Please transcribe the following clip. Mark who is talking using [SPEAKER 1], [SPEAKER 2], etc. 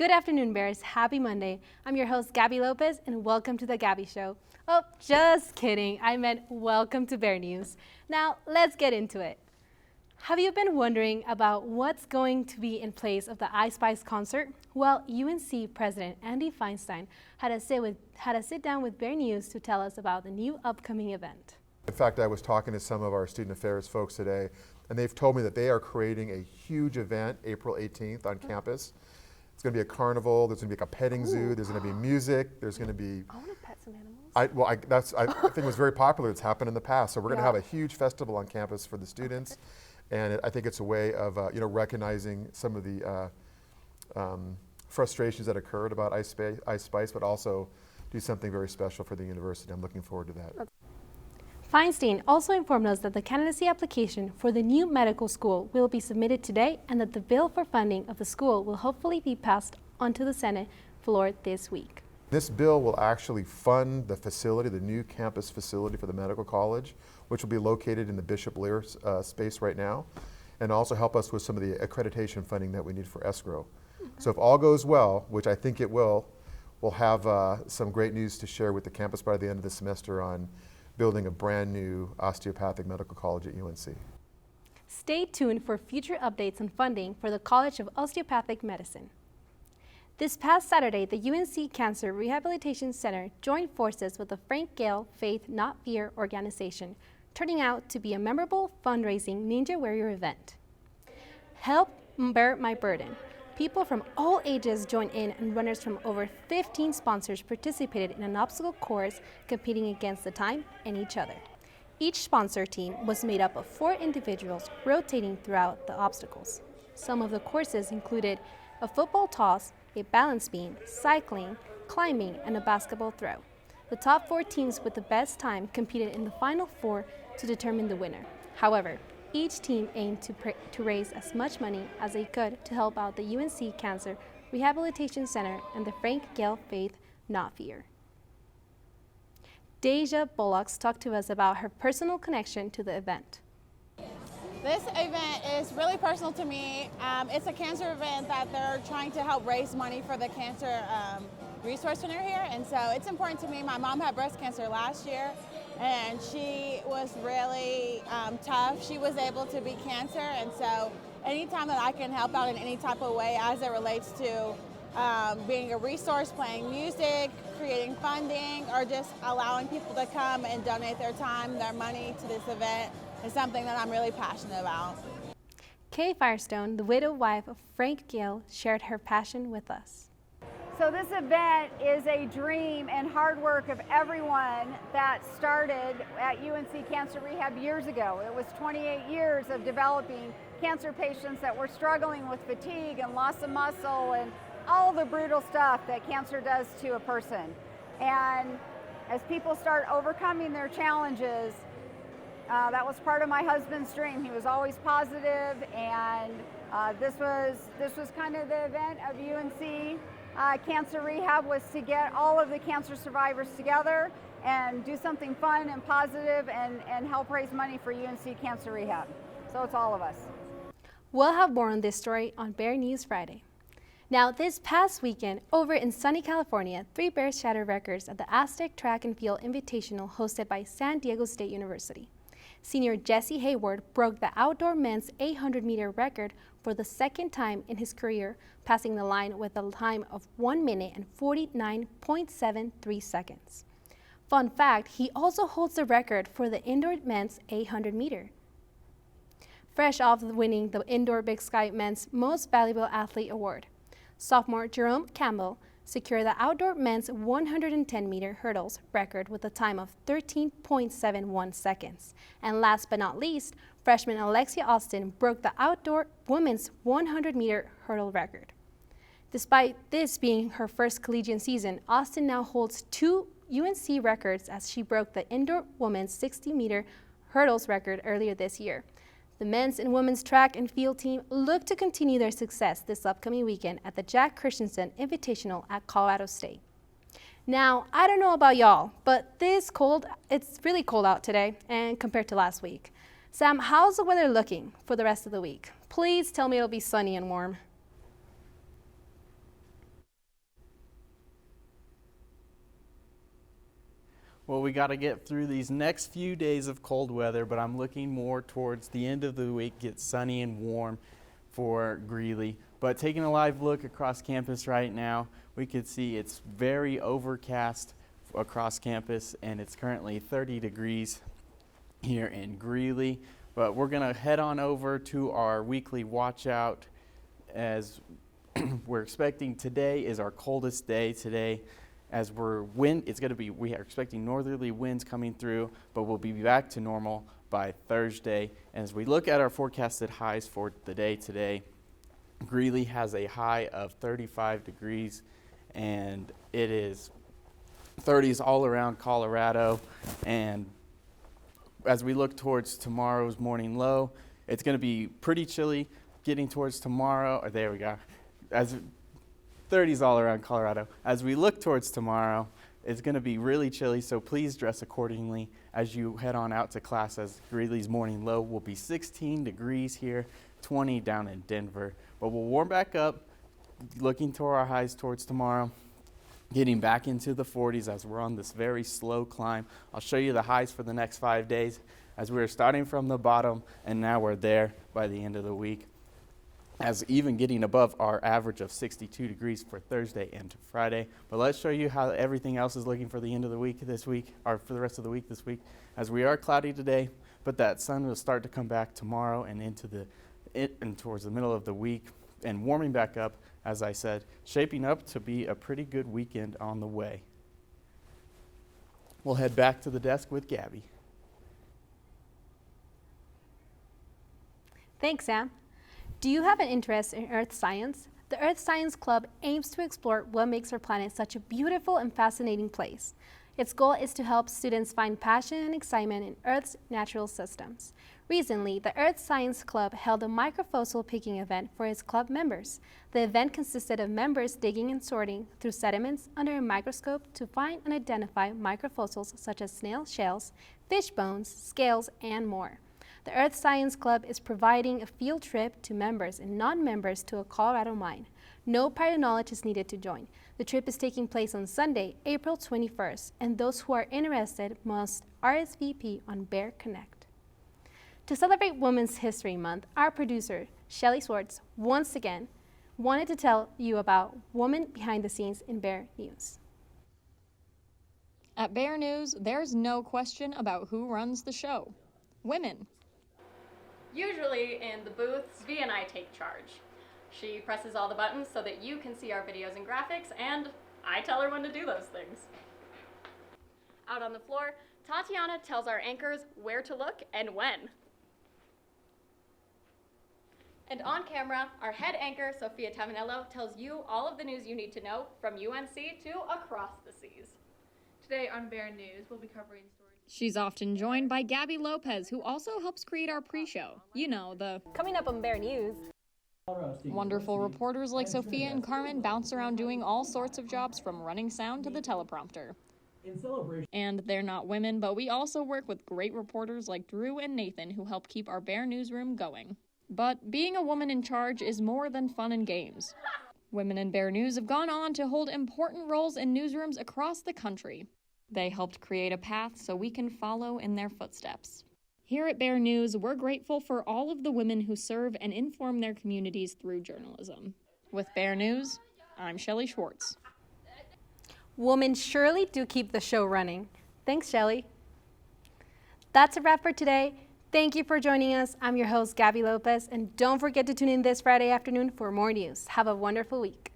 [SPEAKER 1] Good afternoon, Bears. Happy Monday. I'm your host, Gabby Lopez, and welcome to The Gabby Show. Oh, just kidding. I meant welcome to Bear News. Now, let's get into it. Have you been wondering about what's going to be in place of the iSpice concert? Well, UNC President Andy Feinstein had a sit down with Bear News to tell us about the new upcoming event.
[SPEAKER 2] In fact, I was talking to some of our student affairs folks today, and they've told me that they are creating a huge event April 18th on campus. It's going to be a carnival. There's going to be like a petting zoo. There's going to be music. There's going to be.
[SPEAKER 1] I want to pet some animals.
[SPEAKER 2] I think it was very popular. It's happened in the past. So we're going to have a huge festival on campus for the students, and I think it's a way of recognizing some of the frustrations that occurred about iSpice, but also do something very special for the university. I'm looking forward to that.
[SPEAKER 1] Feinstein also informed us that the candidacy application for the new medical school will be submitted today and that the bill for funding of the school will hopefully be passed onto the Senate floor this week.
[SPEAKER 2] This bill will actually fund the facility, the new campus facility for the medical college, which will be located in the Bishop Lear space right now, and also help us with some of the accreditation funding that we need for escrow. So if all goes well, which I think it will, we'll have some great news to share with the campus by the end of the semester on building a brand new osteopathic medical college at UNC.
[SPEAKER 1] Stay tuned for future updates on funding for the College of Osteopathic Medicine. This past Saturday, the UNC Cancer Rehabilitation Center joined forces with the Frank Gale Faith Not Fear organization, turning out to be a memorable fundraising Ninja Warrior event. Help Bear My Burden. People from all ages joined in, and runners from over 15 sponsors participated in an obstacle course competing against the time and each other. Each sponsor team was made up of 4 individuals rotating throughout the obstacles. Some of the courses included a football toss, a balance beam, cycling, climbing, and a basketball throw. The top 4 teams with the best time competed in the final 4 to determine the winner. However, each team aimed to raise as much money as they could to help out the UNC Cancer Rehabilitation Center and the Frank Gale Faith Not Fear. Deja Bullocks talked to us about her personal connection to the event.
[SPEAKER 3] This event is really personal to me. It's a cancer event that they're trying to help raise money for the Cancer Resource Center here, and so it's important to me. My mom had breast cancer last year, and she was really tough. She was able to beat cancer, and so anytime that I can help out in any type of way as it relates to being a resource, playing music, creating funding, or just allowing people to come and donate their time, their money to this event is something that I'm really passionate about.
[SPEAKER 1] Kay Firestone, the widowed wife of Frank Gale, shared her passion with us.
[SPEAKER 4] So this event is a dream and hard work of everyone that started at UNC Cancer Rehab years ago. It was 28 years of developing cancer patients that were struggling with fatigue and loss of muscle and all the brutal stuff that cancer does to a person. And as people start overcoming their challenges, that was part of my husband's dream. He was always positive, and this was kind of the event of UNC Cancer Rehab, was to get all of the cancer survivors together and do something fun and positive and help raise money for UNC Cancer Rehab. So it's all of us.
[SPEAKER 1] We'll have more on this story on Bear News Friday. Now, this past weekend, over in sunny California, 3 Bears shattered records at the Aztec Track and Field Invitational hosted by San Diego State University. Senior Jesse Hayward broke the outdoor men's 800-meter record for the second time in his career, passing the line with a time of 1 minute and 49.73 seconds. Fun fact, he also holds the record for the indoor men's 800-meter. Fresh off winning the Indoor Big Sky Men's Most Valuable Athlete Award, sophomore Jerome Campbell secured the outdoor men's 110-meter hurdles record with a time of 13.71 seconds. And last but not least, freshman Alexia Austin broke the outdoor women's 100-meter hurdle record. Despite this being her first collegiate season, Austin now holds 2 UNC records as she broke the indoor women's 60-meter hurdles record earlier this year. The men's and women's track and field team look to continue their success this upcoming weekend at the Jack Christensen Invitational at Colorado State. Now, I don't know about y'all, but it's really cold out today and compared to last week. Sam, how's the weather looking for the rest of the week? Please tell me it'll be sunny and warm.
[SPEAKER 5] Well, we got to get through these next few days of cold weather, but I'm looking more towards the end of the week, get sunny and warm for Greeley. But taking a live look across campus right now, we could see it's very overcast across campus, and it's currently 30 degrees here in Greeley. But we're going to head on over to our weekly watch out, as we're expecting today is our coldest day today. As we are expecting northerly winds coming through, but we'll be back to normal by Thursday. And as we look at our forecasted highs for the day today, Greeley has a high of 35 degrees, and it is 30s all around Colorado. And as we look towards tomorrow's morning low, it's going to be pretty chilly getting towards tomorrow. There we go. 30s all around Colorado. As we look towards tomorrow, it's going to be really chilly, so please dress accordingly as you head on out to class, as Greeley's morning low will be 16 degrees here, 20 down in Denver. But we'll warm back up, looking to our highs towards tomorrow, getting back into the 40s as we're on this very slow climb. I'll show you the highs for the next 5 days as we're starting from the bottom, and now we're there by the end of the week, as even getting above our average of 62 degrees for Thursday and Friday. But let's show you how everything else is looking for the end of the week this week, or for the rest of the week this week, as we are cloudy today, but that sun will start to come back tomorrow and and towards the middle of the week, and warming back up, as I said, shaping up to be a pretty good weekend on the way. We'll head back to the desk with Gabby.
[SPEAKER 1] Thanks, Sam. Do you have an interest in earth science? The Earth Science Club aims to explore what makes our planet such a beautiful and fascinating place. Its goal is to help students find passion and excitement in Earth's natural systems. Recently, the Earth Science Club held a microfossil picking event for its club members. The event consisted of members digging and sorting through sediments under a microscope to find and identify microfossils such as snail shells, fish bones, scales, and more. The Earth Science Club is providing a field trip to members and non-members to a Colorado mine. No prior knowledge is needed to join. The trip is taking place on Sunday, April 21st, and those who are interested must RSVP on Bear Connect. To celebrate Women's History Month, our producer, Shelly Swartz, once again wanted to tell you about women behind the scenes in Bear News.
[SPEAKER 6] At Bear News, there's no question about who runs the show. Women.
[SPEAKER 7] Usually in the booths, V and I take charge. She presses all the buttons so that you can see our videos and graphics, and I tell her when to do those things. Out on the floor, Tatiana tells our anchors where to look and when. And on camera, our head anchor, Sophia Tamanello, tells you all of the news you need to know from UNC to across the seas.
[SPEAKER 8] Today on Bear News, we'll be covering stories.
[SPEAKER 6] She's often joined by Gabby Lopez, who also helps create our pre-show. You know, the
[SPEAKER 1] Coming up on Bear News.
[SPEAKER 6] wonderful reporters like Sophia and Carmen bounce around doing all sorts of jobs, from running sound to the teleprompter. And they're not women, but we also work with great reporters like Drew and Nathan, who help keep our Bear newsroom going. But being a woman in charge is more than fun and games. Women in Bear News have gone on to hold important roles in newsrooms across the country. They helped create a path so we can follow in their footsteps. Here at Bear News, we're grateful for all of the women who serve and inform their communities through journalism. With Bear News, I'm Shelly Schwartz.
[SPEAKER 1] Women surely do keep the show running. Thanks, Shelly. That's a wrap for today. Thank you for joining us. I'm your host, Gabby Lopez, and don't forget to tune in this Friday afternoon for more news. Have a wonderful week.